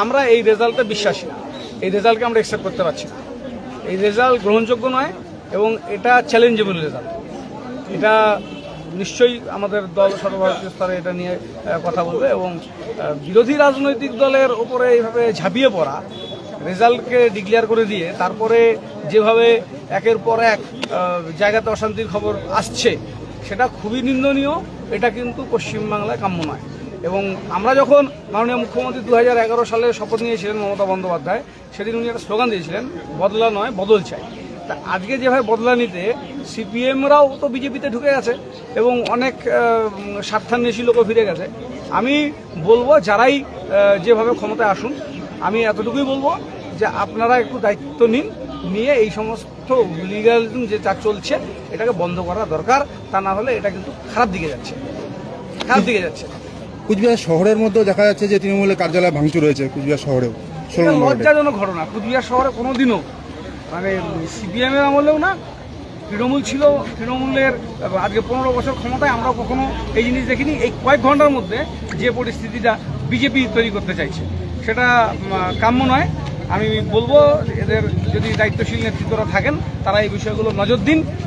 আমরা এই রেজাল্টে বিশ্বাসী না, এই রেজাল্টকে আমরা অ্যাকসেপ্ট করতে পারছি না। এই রেজাল্ট গ্রহণযোগ্য নয় এবং এটা চ্যালেঞ্জেবল রেজাল্ট। এটা নিশ্চয়ই আমাদের দল সর্বভারতীয় স্তরে এটা নিয়ে কথা বলবে এবং বিরোধী রাজনৈতিক দলের ওপরে এইভাবে ঝাঁপিয়ে পড়া, রেজাল্টকে ডিক্লেয়ার করে দিয়ে তারপরে যেভাবে একের পর এক জায়গাতে অশান্তির খবর আসছে সেটা খুবই নিন্দনীয়। এটা কিন্তু পশ্চিমবাংলায় কাম্য নয়। এবং আমরা যখন মাননীয় মুখ্যমন্ত্রী 2011 সালে শপথ নিয়েছিলেন মমতা বন্দ্যোপাধ্যায়, সেদিন উনি একটা স্লোগান দিয়েছিলেন, বদলা নয় বদল চাই। তা আজকে যেভাবে বদলা নিতে সিপিএমরাও তো বিজেপিতে ঢুকে গেছে এবং অনেক স্বার্থান্বেষী লোকও ফিরে গেছে। আমি বলবো যারাই যেভাবে ক্ষমতায় আসুন, আমি এতটুকুই বলবো যে আপনারা একটু দায়িত্ব নিন, নিয়ে এই সমস্ত লিগালিজম যে যা চলছে এটাকে বন্ধ করা দরকার। তা না হলে এটা কিন্তু খারাপ দিকে যাচ্ছে। কুচবিহার শহরের মধ্যেও দেখা যাচ্ছে যে তৃণমূলের কার্যালয় ভাঙচুর হয়েছে কুচবিহার শহরেও। লজ্জাজনক ঘটনা। কুচবিহার শহরে কোনোদিনও মানে সিপিএমের আমলেও না, তৃণমূল ছিল, তৃণমূলের আজকে 15 বছর ক্ষমতায়, আমরা কখনো এই জিনিস দেখিনি। এই কয়েক ঘন্টার মধ্যে যে পরিস্থিতিটা বিজেপি তৈরি করতে চাইছে সেটা কাম্য নয়। আমি বলবো এদের যদি দায়িত্বশীল নেতৃত্বরা থাকেন তারা এই বিষয়গুলো নজর দিন।